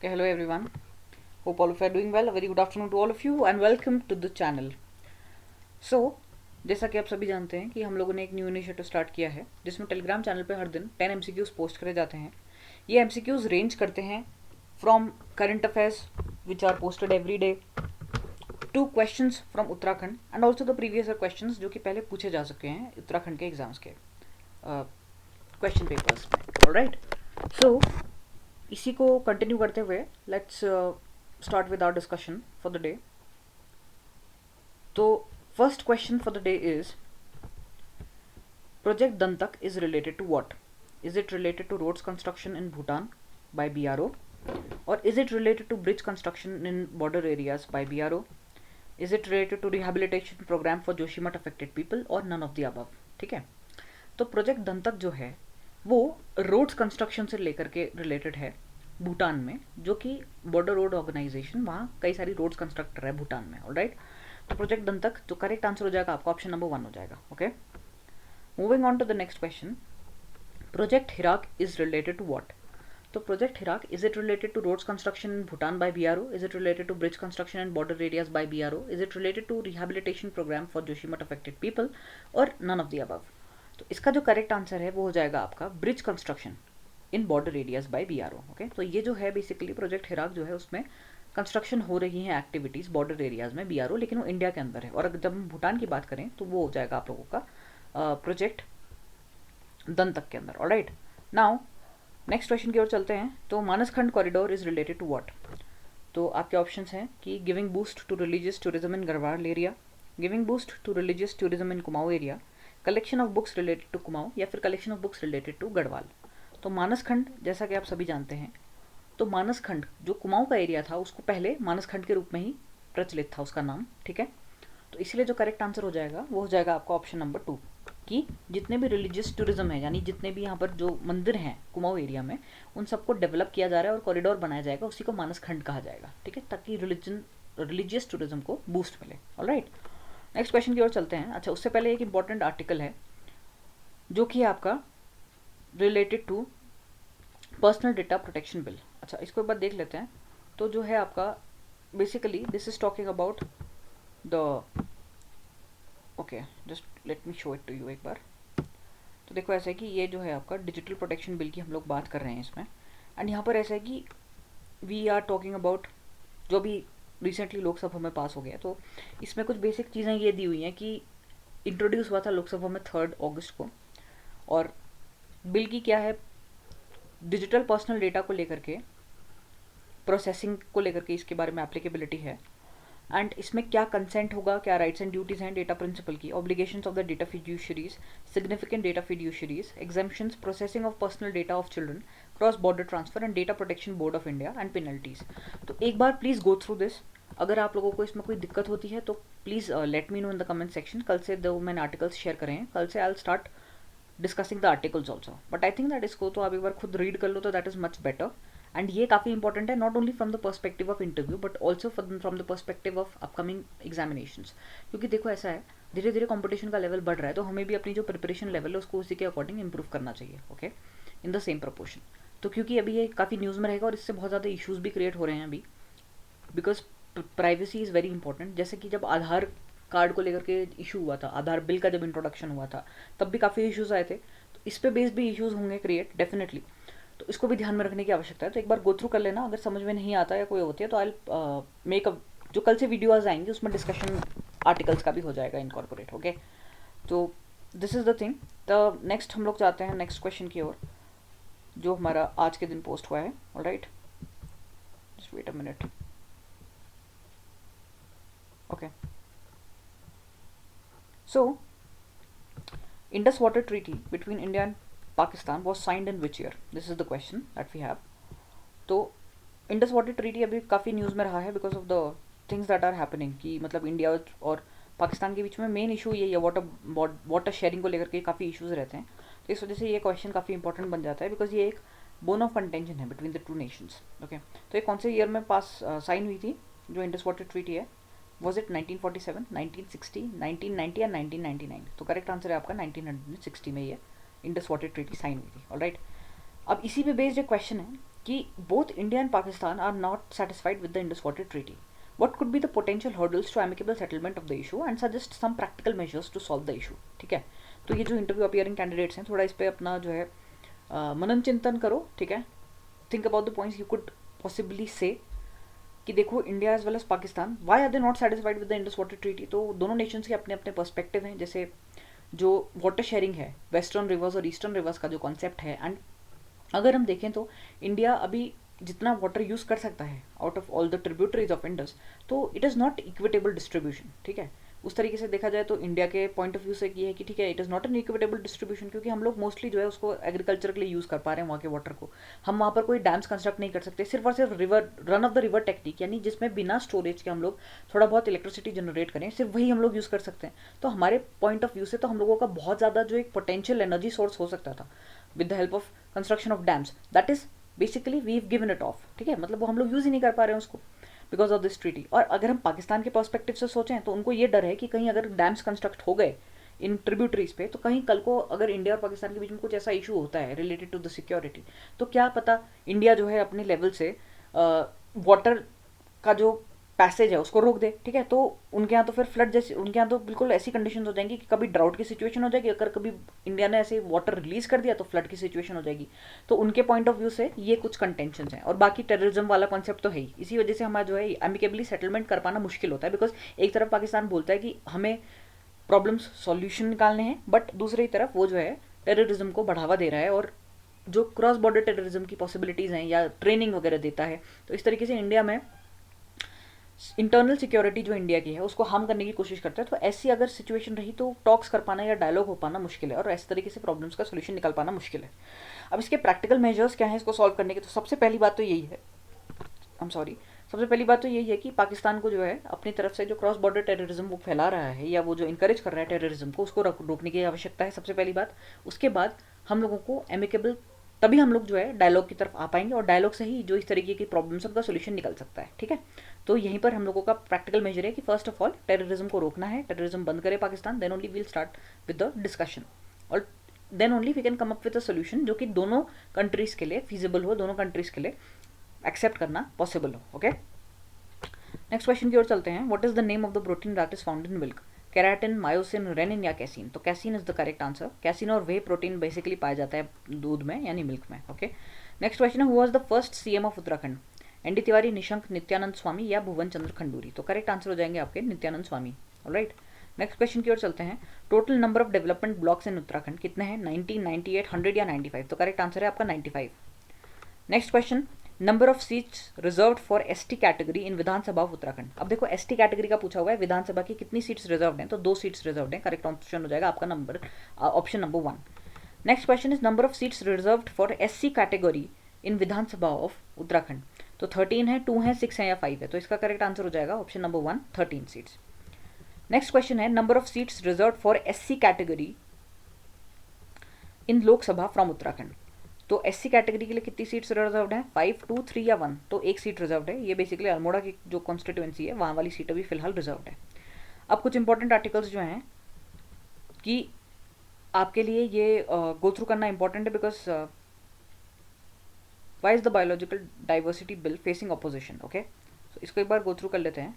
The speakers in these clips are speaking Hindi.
Okay, hello everyone. Hope all of you are doing well. A very good afternoon to all of you and welcome to the channel. So, जैसा कि आप सभी जानते हैं कि हम लोगों ने एक न्यू इनिशिएटिव स्टार्ट किया है जिसमें टेलीग्राम चैनल पे हर दिन 10 एमसीक्यूज पोस्ट करे जाते हैं। ये एमसीक्यूज रेंज करते हैं from current affairs which are posted every day two questions from Uttarakhand and also the previous questions जो कि पहले पूछे जा चुके हैं उत्तराखंड के एग्जाम्स के क्वेश्चन पेपर्स में। ऑलराइट, सो इसी को कंटिन्यू करते हुए let's start with our discussion for the day. तो first question for the day is project Dantak is related to what? Is it related to roads construction in Bhutan by BRO, और is it related to bridge construction in border areas by BRO? Is it related to rehabilitation program for Joshimath affected people और नन ऑफ द अबव? ठीक है, तो प्रोजेक्ट दंतक जो है वो रोड्स कंस्ट्रक्शन से लेकर के रिलेटेड है भूटान में, जो कि बॉर्डर रोड ऑर्गेनाइजेशन, वहाँ कई सारी रोड्स कंस्ट्रक्टर है भूटान में। ऑलराइट, तो प्रोजेक्ट दंतक जो करेक्ट आंसर हो जाएगा आपका ऑप्शन नंबर 1 हो जाएगा। Okay, moving on to the next question, project Hirak is related to what? तो project Hirak, is it related to roads construction in Bhutan by BRO? Is it related to bridge construction in border areas by BRO? Is it related to rehabilitation program for Joshimath affected people और नन ऑफ द अबव? तो इसका जो करेक्ट आंसर है वो हो जाएगा आपका bridge construction in border areas by BRO. Okay, तो ये जो है बेसिकली प्रोजेक्ट हिराक जो है उसमें कंस्ट्रक्शन हो रही है एक्टिविटीज बॉर्डर एरियाज में बीआरओ, लेकिन वो इंडिया के अंदर है। और अगर जब हम भूटान की बात करें तो वो हो जाएगा आप लोगों का प्रोजेक्ट दंतक के अंदर। ऑलराइट, नाउ नेक्स्ट क्वेश्चन की ओर चलते हैं। तो Manaskhand corridor is related to what? तो आपके ऑप्शन हैं कि giving boost to religious tourism in Garhwal area, giving boost to religious tourism in Kumaon area, collection of books related to Kumaon, या फिर collection of books related to Garhwal. तो मानसखंड जैसा कि आप सभी जानते हैं, तो मानसखंड जो कुमाऊं का एरिया था उसको पहले मानसखंड के रूप में ही प्रचलित था उसका नाम। ठीक है, तो इसलिए जो करेक्ट आंसर हो जाएगा वो हो जाएगा आपका ऑप्शन नंबर 2 कि जितने भी रिलीजियस टूरिज्म है, यानी जितने भी यहाँ पर जो मंदिर हैं कुमाऊं एरिया में, उन सबको डेवलप किया जा रहा है और कॉरिडोर बनाया जाएगा, उसी को मानसखंड कहा जाएगा। ठीक है, ताकि रिलीजियस टूरिज्म को बूस्ट मिले। ऑलराइट, नेक्स्ट क्वेश्चन की ओर चलते हैं। अच्छा, उससे पहले एक इंपॉर्टेंट आर्टिकल है जो कि आपका related to personal data protection bill. अच्छा, इसको एक बार देख लेते हैं। तो जो है आपका basically this is talking about the, okay just let me show it to you एक बार। तो देखो ऐसा है कि ये जो है आपका डिजिटल प्रोटेक्शन बिल की हम लोग बात कर रहे हैं इसमें, एंड यहाँ पर ऐसा है कि वी आर टॉकिंग अबाउट जो भी रिसेंटली लोकसभा में पास हो गया। तो इसमें कुछ बेसिक चीज़ें ये दी हुई हैं कि इंट्रोड्यूस हुआ था लोकसभा में 3 अगस्त को, और बिल की क्या है, डिजिटल पर्सनल डेटा को लेकर के, प्रोसेसिंग को लेकर के इसके बारे में एप्लीकेबिलिटी है, एंड इसमें क्या कंसेंट होगा, क्या राइट्स एंड ड्यूटीज़ हैं डेटा प्रिंसिपल की, obligations of the data fiduciaries, significant data fiduciaries, exemptions, processing of personal data of children, cross border transfer and data protection board of India and penalties. तो एक बार प्लीज़ गो थ्रू दिस। अगर आप लोगों को इसमें कोई दिक्कत होती है तो please let me know in the comment section. कल से दो मैंने आर्टिकल्स शेयर करे हैं, कल से I will start discussing the articles also, but I think that इसको तो आप एक बार खुद रीड कर लो तो that is much better. And ये काफ़ी इंपॉर्टेंट है, not only from the perspective of interview but also from the perspective of upcoming examinations. क्योंकि देखो ऐसा है, धीरे धीरे कंपटीशन का लेवल बढ़ रहा है, तो हमें भी अपनी जो प्रिपरेशन लेवल है उसको उसी के अकॉर्डिंग इंप्रूव करना चाहिए। Okay, in the same proportion. तो क्योंकि अभी ये काफ़ी न्यूज़ में रहेगा और इससे बहुत ज़्यादा इशूज़ भी क्रिएट हो रहे हैं अभी, because privacy is very important. जैसे कि जब आधार कार्ड को लेकर के इशू हुआ था, आधार बिल का जब इंट्रोडक्शन हुआ था, तब भी काफ़ी इशूज़ आए थे। तो इस पे बेस्ड भी इश्यूज होंगे क्रिएट डेफिनेटली, तो इसको भी ध्यान में रखने की आवश्यकता है। तो एक बार गो थ्रू कर लेना, अगर समझ में नहीं आता या कोई होती है तो आई मेक अ, जो कल से वीडियोज आएंगे उसमें डिस्कशन आर्टिकल्स का भी हो जाएगा इनकॉर्पोरेट। ओके, तो this is the thing. The next हम लोग जाते हैं नेक्स्ट क्वेश्चन की ओर जो हमारा आज के दिन पोस्ट हुआ है। Alright, just wait a minute. Okay, so Indus Water Treaty between India and Pakistan was signed in which year? This is the question that we have. तो इंडस वाटर ट्रीटी अभी काफ़ी न्यूज़ में रहा है because of the things that are happening, कि मतलब इंडिया और पाकिस्तान के बीच में मेन इशू ये है वाटर शेयरिंग को लेकर के काफ़ी इश्यूज रहते हैं। तो इस वजह से ये क्वेश्चन काफ़ी इंपॉर्टेंट बन जाता है बिकॉज ये एक बोन ऑफ कंटेंशन है between the two nations. Okay, तो ये कौन से ईयर में पास साइन हुई थी जो इंडस वाटर ट्रीटी है? वॉज इट 1947, 1960, 1990 या 1999? तो करेक्ट आंसर है आपका 1960 में ये इंडस वाटर ट्रीटी साइन हुई थी। ऑलराइट, अब इसी पे बेस्ड एक क्वेश्चन है कि both India and Pakistan are not satisfied with the Indus Water Treaty. What could be the potential hurdles to amicable settlement of the issue and suggest some practical measures to solve the issue. ठीक है, तो ये जो इंटरव्यू अपियरिंग कैंडिडेट्स हैं थोड़ा इस पर अपना जो है मनन चिंतन करो. ठीक है, think about the points you could possibly say कि देखो India as well as Pakistan why are they not satisfied with the Indus water treaty. तो दोनों नेशंस के अपने अपने पर्सपेक्टिव हैं. जैसे जो वाटर शेयरिंग है वेस्टर्न रिवर्स और ईस्टर्न रिवर्स का जो कॉन्सेप्ट है, एंड अगर हम देखें तो इंडिया अभी जितना वाटर यूज़ कर सकता है out of all the tributaries of Indus, तो it is not equitable distribution. ठीक है, उस तरीके से देखा जाए तो इंडिया के पॉइंट ऑफ व्यू से ये है कि ठीक है it is not an equitable distribution, क्योंकि हम लोग मोस्टली जो है उसको एग्रीकल्चर के लिए यूज़ कर पा रहे हैं वहाँ के वाटर को. हम वहाँ पर कोई डैम्स कंस्ट्रक्ट नहीं कर सकते. सिर्फ और सिर्फ river run of the river technique, यानी जिसमें बिना स्टोरेज के हम लोग थोड़ा बहुत इलेक्ट्रिसिटी जनरेट करें, सिर्फ वही हम लोग यूज़ कर सकते हैं. तो हमारे पॉइंट ऑफ व्यू से तो हम लोगों का बहुत ज़्यादा जो एक पोटेंशियल एनर्जी सोर्स हो सकता था with the help of construction of dams, that is basically we given it off. ठीक है, मतलब वो हम लोग यूज़ ही नहीं कर पा रहे हैं उसको बिकॉज ऑफ दिस ट्रीटी. और अगर हम पाकिस्तान के पर्सपेक्टिव से सोचें तो उनको ये डर है कि कहीं अगर डैम्स कंस्ट्रक्ट हो गए इन ट्रिब्यूटरीज पे, तो कहीं कल को अगर इंडिया और पाकिस्तान के बीच में कुछ ऐसा इशू होता है रिलेटेड टू द सिक्योरिटी, तो क्या पता इंडिया जो है अपने लेवल से वाटर का जो पैसेज है उसको रोक दे. ठीक है, तो उनके यहाँ तो फिर फ्लड जैसे, उनके यहाँ तो बिल्कुल ऐसी कंडीशन हो जाएंगी कि कभी ड्राउट की सिचुएशन हो जाएगी, अगर कभी इंडिया ने ऐसे वाटर रिलीज कर दिया तो फ्लड की सिचुएशन हो जाएगी. तो उनके पॉइंट ऑफ व्यू से ये कुछ कंटेंशन हैं. और बाकी टेररिज्म वाला कॉन्सेप्ट तो है ही. इसी वजह से हमारा जो है एमिकेबली सेटलमेंट कर पाना मुश्किल होता है, बिकॉज एक तरफ पाकिस्तान बोलता है कि हमें प्रॉब्लम्स सॉल्यूशन निकालने हैं, बट दूसरी तरफ वो जो है टेररिज्म को बढ़ावा दे रहा है और जो क्रॉस बॉर्डर टेररिज्म की पॉसिबिलिटीज़ हैं या ट्रेनिंग वगैरह देता है. तो इस तरीके से इंडिया में इंटरनल सिक्योरिटी जो इंडिया की है उसको हार्म करने की कोशिश करता है. तो ऐसी अगर सिचुएशन रही तो टॉक्स कर पाना या डायलॉग हो पाना मुश्किल है और इस तरीके से प्रॉब्लम्स का सोल्यूशन निकाल पाना मुश्किल है. अब इसके प्रैक्टिकल मेजर्स क्या हैं इसको सॉल्व करने के, तो सबसे पहली बात तो यही है, सबसे पहली बात तो यही है कि पाकिस्तान को जो है अपनी तरफ से जो क्रॉस बॉर्डर टेररिज्म वो फैला रहा है या वो जो इनकरेज कर रहा है टेररिज्म को, उसको रोकने की आवश्यकता है, सबसे पहली बात. उसके बाद हम लोगों को एमिकेबल, तभी हम लोग जो है डायलॉग की तरफ आ पाएंगे और डायलॉग से ही जो इस तरीके की प्रॉब्लम्स का सोल्यूशन निकल सकता है. ठीक है, तो यहीं पर हम लोगों का प्रैक्टिकल मेजर है कि फर्स्ट ऑफ ऑल टेररिज्म को रोकना है, टेररिज्म बंद करे Pakistan, then only will start with the discussion और then only we can come up with a solution जो कि दोनों कंट्रीज के लिए फीजिबल हो, दोनों कंट्रीज के लिए एक्सेप्ट करना पॉसिबल हो. ओके, नेक्स्ट क्वेश्चन की ओर चलते हैं. What is the name of the protein that is found in milk? Keratin, myosin, rennin or casein? तो casein is the correct answer. Casein और वे प्रोटीन बेसिकली पाया जाता है दूध में यानी मिल्क में. ओके, नेक्स्ट क्वेश्चन है who was the first CM of Uttarakhand? ND Tiwari, Nishank, Nityanand Swami या भुवन चंद्र खंडूरी? तो करेक्ट आंसर हो जाएंगे आपके Nityanand Swami. Alright, next question की ओर चलते हैं. Total number of development blocks इन उत्तराखंड कितने हैं? 90, 98, 100 या 95? तो करेक्ट आंसर है आपका 95. Next question, number of seats reserved for ST category in Vidhan Sabha of Uttarakhand. अब देखो एसटी कैटेगरी का पूछा हुआ है, विधानसभा की कितनी सीट्स रिजर्व्ड हैं? तो 2 सीट्स रिजर्व्ड हैं. करेक्ट ऑप्शन हो जाएगा आपका number option number 1. Next question is number of seats reserved for SC category in Vidhan Sabha of Uttarakhand. तो 13 है, 2 है, 6 है या 5 है? तो इसका करेक्ट आंसर हो जाएगा option number 1, 13 seats. Next question है number of seats reserved for SC category in Lok Sabha from Uttarakhand. तो एससी कैटेगरी के लिए कितनी सीट्स रिजर्व्ड हैं? 5, 2, 3 या 1? तो 1 सीट रिजर्व्ड है. ये बेसिकली अल्मोड़ा की जो कॉन्स्टिट्यूएंसी है वहाँ वाली सीट अभी फिलहाल रिजर्व्ड है. अब कुछ इंपॉर्टेंट आर्टिकल्स जो हैं कि आपके लिए ये गो थ्रू करना इंपॉर्टेंट है because why is the biological diversity bill facing opposition. Okay, तो इसको एक बार गो थ्रू कर लेते हैं.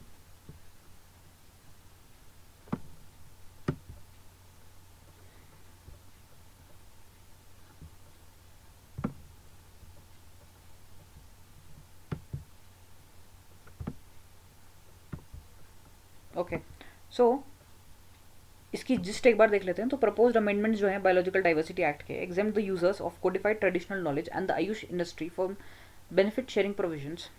ओके, सो इसकी जिस्ट एक बार देख लेते हैं. तो प्रपोज्ड अमेंडमेंट जो है बायोलॉजिकल डाइवर्सिटी एक्ट के exempt the users of codified traditional knowledge and the Ayush industry for benefit sharing provisions